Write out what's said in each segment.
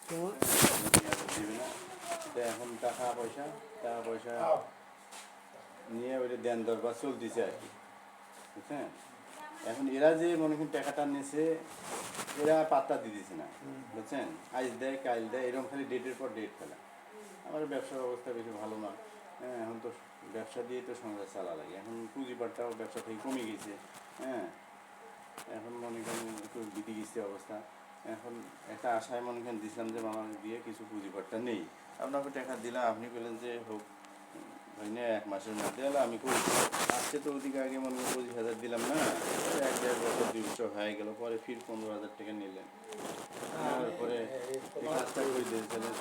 দিবে না। এখন টাকা পয়সা নিয়ে ওইটা দেন দরবার চলতেছে আর কি, বুঝছেন। এখন এরা যে মনে করেন টাকাটা নিয়েছে, এরা পাত্তা দিতেছে না, বুঝছেন। আজ দেয় কাল দেয়, এরকম খালি ডেটের পর ডেট ফেলা। আমার ব্যবসার অবস্থা বেশি ভালো না। হ্যাঁ, এখন তো ব্যবসা দিয়ে তো সংসার চালা লাগে। এখন পুঁজিপাটটাও ব্যবসা থেকে কমে গেছে। হ্যাঁ, এখন মনে করেন একটু বিধি গেছে অবস্থা। এখন একটা আশায় মনে করেন দিছিলাম যে মামা দিয়ে কিছু পুঁজিপাটটা নেই, আপনাকে টাকা দিলাম, আপনি বললেন যে হোক হয় না, 1 মাসের মধ্যে হলো আমি করি। আজকে তো ওদিকে আগে মনে করেন 25,000 দিলাম না, 1-1.5 বছর 2 বছর হয়ে গেল, পরে ফির 15,000 টাকা নিলেন। তারপরে এই কাজটা করে দিয়েছিলেন,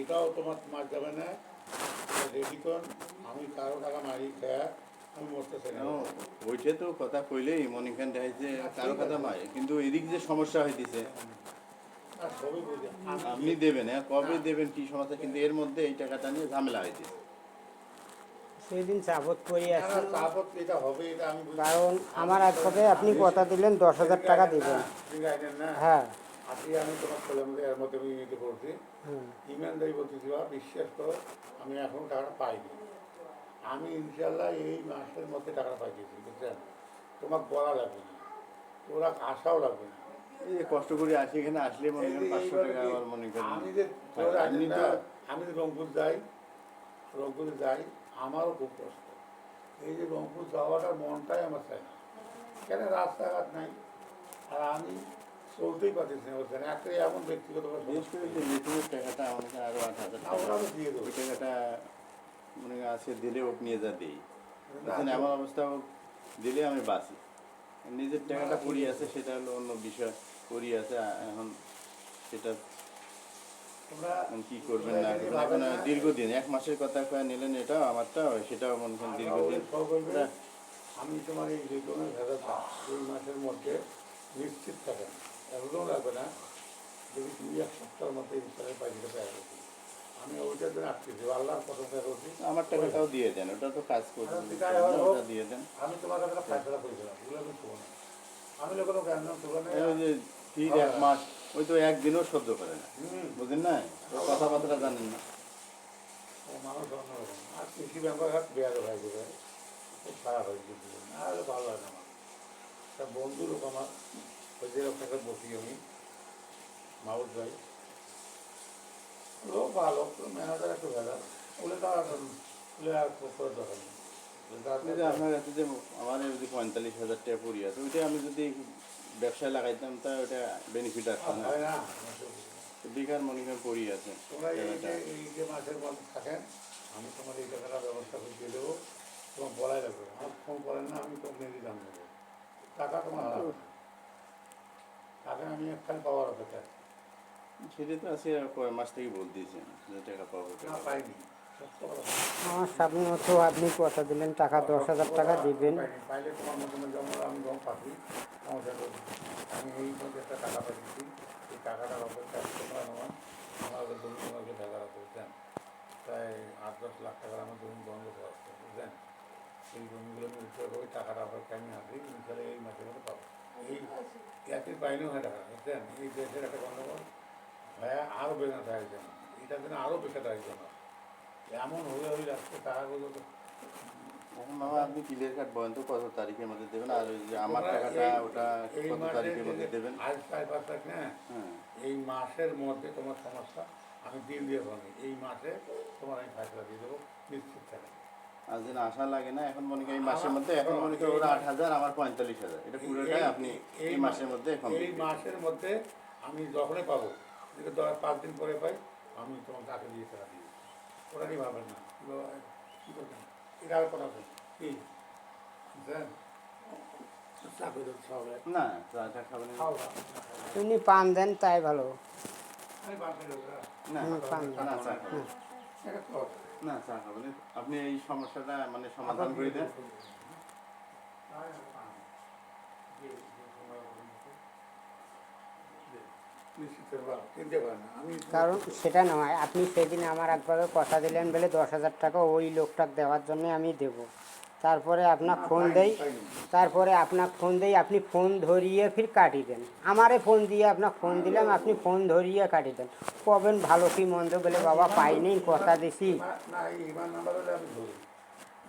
এটাও তোমার মার যাবে না, রেডি কর। আমি কারো টাকা মারি খেয়া আমি মরতেছি না। ওইটা তো কথা কইলেই মনে করেন যে কারো কথা মারে, কিন্তু এদিক যে সমস্যা হইতেছে আপনি দেবেন, কবে দেবেন কি সমস্যা, কিন্তু এর মধ্যে এই টাকাটা নিয়ে ঝামেলা হইতেছে। সেদিন চাপত করে আছি, এটা হবে, এটা আমি কারণ আমার একভাবে আপনি কথা দিলেন 10,000 টাকা দিবেন। হ্যাঁ, আমি তোমার ছেলের মধ্যে এর মধ্যে আমি নিতে করছি, ইমানদারি বলতেছি বা বিশ্বাস করো, আমি এখন টাকাটা পাইনি। আমি ইনশাল্লাহ এই মাসের মধ্যে টাকাটা পাইতেছি, বুঝছেন। তোমাকে বলা লাগবে না, তোরা আশাও লাগবে না। এই কষ্ট করে আসি, এখানে আসলে মনে করেন 500 টাকা আবার মনে করেন। আমি যে রংপুর যাই, আমারও খুব কষ্ট। এই যে রংপুর যাওয়াটার মনটাই আমার চাই না, কেন রাস্তাঘাট নাই, আর আমি চলতেই পারতেছি না, বলছেন। একটা এমন ব্যক্তিগত টাকাটা আমাকে আরো 8,000 দিয়ে দেবো, ওই টাকাটা মনে করেন আজকে দিলে ওকে নিয়ে যা দিই, বুঝছেন। এমন অবস্থা হোক দিলে আমি বাঁচি। নিজের টাকাটা পড়ি আছে, সেটা হলো অন্য বিষয়, পড়ি আছে এখন। সেটা কি করবেন না করবেন, এখন দীর্ঘদিন 1 মাসের কথা কয়ে নিলেন, এটা আমারটা সেটাও মনে করেন দীর্ঘদিন। আমি তোমার এই যে কোনো ভেদাটা 2 মাসের মধ্যে নিশ্চিত থাকেন, একদম লাগবে না। যদি 2-1 সপ্তাহের মধ্যে ইনশাল্লাহ পাইতে পেয়ে গেছি, আমি ওইটার জন্য আটকেছি, আল্লাহর কথা করছি। আমার টাকাটাও দিয়ে দেন, ওটা তো কাজ করবেন, ওটা দিয়ে দেন। আমি তোমার কাছে ফায়সলা করেছিলাম, ওগুলো আমি শুভ না, আমি কোনো জ্ঞান শুভ না। ওই যে ফির 1 মাস, ওই তো একদিনও সহ্য করে না, বুঝলেন না, কথাবার্তা জানেন না। মানুষ অন্যরকম, আর কৃষি ব্যাংকের হাত বেয়ারে ভাই দেবে, খুব খারাপ হয়ে গেছে, আর ভালো লাগে না আমার। একটা বন্ধু লোক আমার, ওই যে লোকটাকে বসি আমি, মাউস ভাই, লোক ভালো, ম্যানেজার একটু ভেজা, ওগুলো তো আর করে দরকার নেই। আপনার কাছে যে আমার যদি 45,000 টাকা পড়ি আছে, ওইটা আমি যদি ব্যবসায় লাগাইতাম তা ওটা বেনিফিট আসতো না, বেকার মনে করেন পড়ি আছে। তোমরা এই যে মাসের মধ্যে থাকেন, আমি তোমার এই টাকাটা ব্যবস্থা করে দিয়ে দেবো, তোমার বলাই লাগবে, আমার ফোন করেন না, আমি তোমাকে নিয়ে দাম দেবো, টাকা তোমার হারাবে না, টাকা আমি একখান পাওয়ার অপেক্ষা। সেটা তো আছে, কয় মাস থেকে বলতেছেন যে টাকা পাবো, টাকা পাইনি। আমার সামনে মতো আপনি কথা দিলেন টাকা 10,000 টাকা দিবেন। পাইলে তোমার মধ্যে যেমন আমি যখন পাচ্ছি, আমি এই মধ্যে একটা টাকা পাইছি, এই টাকাটার অপেক্ষা তোমরা নয়, আমার জমি তোমাকে ভেজা রাখতে, বুঝলেন। প্রায় 8-10 লাখ টাকার আমার জমি বন্ধ করে আসছে, বুঝলেন। এই জমিগুলো আমি উদ্ধার করে টাকাটা অপেক্ষা আমি আসি, তাহলে এই মাসের মধ্যে পাবো। এই এতে পাইলেও হয় টাকা, বুঝলেন। এই দেশের একটা গণ্ডগোল ভাইয়া আরও বেদনা থাকে যেন, এটার জন্য আরও বেকার থাকে যেন, এমন হয়ে হয়ে যাচ্ছে টাকাগুলো। মামা আপনি ক্লিয়ার কাট বলেন তো কত তারিখের মধ্যে দেবেন, আর ওই যে আমার টাকাটা ওটা কত তারিখের মধ্যে দেবেন। আজ 4-5 তারিখ না, এই মাসের মধ্যে তোমার সমস্যা আমি দিন দিয়ে পাবো, এই মাসে তোমার আমি ফায়সলা দিয়ে দেবো, নিশ্চিত থাকে। আর যেন আশা লাগে না, এখন মনে করি এই মাসের মধ্যে, এখন মনে করি ওরা 8,000 আমার 45,000, এটা পুরোটাই আপনি এই মাসের মধ্যে। এই মাসের মধ্যে আমি যখনই পাবো, যদি 5 দিন পরে পাই, আমি তোমার তাকে দিয়ে টাকা দিই, ওরা নিয়ে ভাবেন না কী করবেন, এটা আর কথা কি বুঝলেন। না চা খাবেন, উনি পান দেন তাই ভালো। না পান না চা খাবেন, না চা খাবেন, আপনি এই সমস্যাটা মানে সমাধান করে দেন। কারণ সেটা নয়, আপনি সেদিন আমার একভাবে কথা দিলেন বলে 10,000 টাকা ওই লোকটাকে দেওয়ার জন্য আমি দেব। তারপরে আপনার ফোন দেই, তারপরে আপনার ফোন দেই, আপনি ফোন ধরিয়ে ফির কাটি দেন। আমারে ফোন দিয়ে আপনার ফোন দিলাম, আপনি ফোন ধরিয়ে কাটি দেন। কবেন ভালো কি মন্দ বলে বাবা পাইনি, কথা দিছি। না এই ইমান নাম্বার হলে আমি ধরি,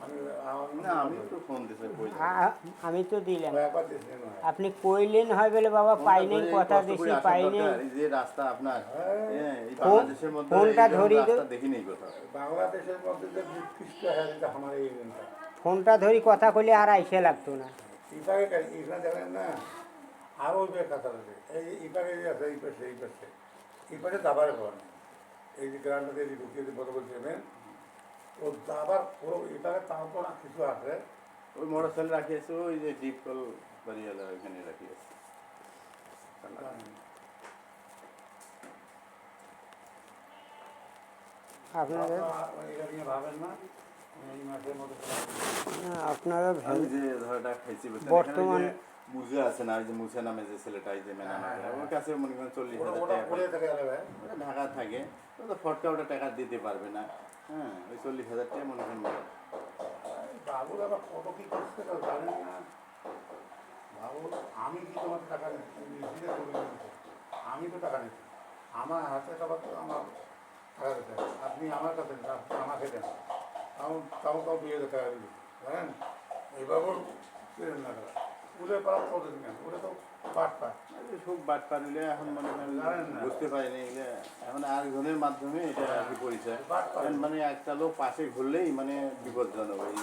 মানে আমার না আমি তো ফোন দিতে কই আমি তো দিলাম, একবার দিয়েছি না। আপনি কইলেন হয় বলে বাবা পাইনি, কথা কষ্ট দিছি করে আসার পাইনি। দরকার। এই যে রাস্তা আপনার হ্যাঁ। এই বাংলাদেশের মধ্যে ফোনটা এইরকম ধরি তো। রাস্তা দেখিনি কোথাও। বাংলাদেশের মধ্যে যে নিকৃষ্ট হ্যাঁ আমার এই ইভেন্টটা ফোনটা ধরি কথা কইলে আর আইসে লাগতো না। ইপাকে এখানে দেখেন না, আরও ওই কাতার আছে, এই ইপাকে যে আছে এই পাশে এই পাশে দাবার ঘর নেই। এই যে গ্রামটাতে এই ঢুকিয়ে যে বড় বলছি ও দাবার পুরো ইপাকে তারপর না কিছু আছে। ওই মোটর সাইকেল রাখিয়েছে ওই যে ডিপ কল বাড়িওয়ালা ওইখানে রাখিয়েছে। আপনাদের এটা নিয়ে ভাবেন না এই মাসের মধ্যে আপনারা আমি যে ধরটা খাইছি বর্তমান মুজে আছে না, ওই যে মুসে নামে যে ছেলেটা এই যে মেনা ওর কাছে মনে করেন 40,000 ওটা টাকা পড়ে থাকে গেলে ভাই ওটা ঢাকা থাকে, ও তো ফটকা ওটা টাকা দিতে পারবে না। হ্যাঁ ওই 40,000 টাকা মনে করেন বাবুর আবার কত কি করছে তো জানেন না। বাবু আমি কি তোমার টাকা নিচ্ছি, আমি তো টাকা নিচ্ছি, আমার হাতে টাকা তো আমার টাকা দিতে হবে। আপনি আমার কাছে দেন, আপনি আমাকে দেন, তাও 2,000 টাকা দিচ্ছি জানেন। এই বাবুর কেন না টাকা উড়ে পাড়া কত দিন ওটা তো পাট পাট খুব বাট পারিলে এখন মনে করেন জানেন না। বুঝতে পারিনি এগুলো এখন আরেকজনের মাধ্যমে এটা আর কি পরিচয়। এখন মানে একটা লোক পাশে ঘুরলেই মানে বিপজ্জনক, এই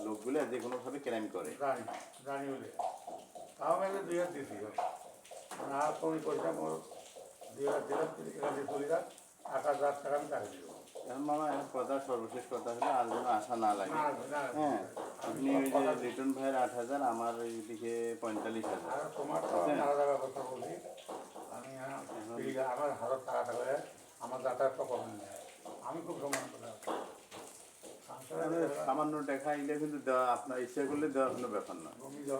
লোকগুলো যে কোনোভাবে ক্রাইম করে। জানি বলে তাও আমি 2,000 দিয়েছি আর তুমি পয়সা মোর 2,000 দিলাম, এখান থেকে চলে যান, 8,000 টাকা আমি টাকা দিব। এখন মামা এখন কথা সর্বশেষ কথা হলো আর যেন আশা না লাগে। না না হ্যাঁ আপনি ওই যে লিটন ভাইয়ের 8,000, আমার এইদিকে 45,000। আর তোমার তো আমি আলাদা ব্যবস্থা বলছি, আমি আমার হাজার টাকা থাকলে আমার যাতায়াত তো কমেন না, আমি খুব সম্মান করে সামান্য টাকা এগুলো কিন্তু দেওয়া আপনার ইচ্ছে করলে দেওয়ার কোনো ব্যাপার না। তুমি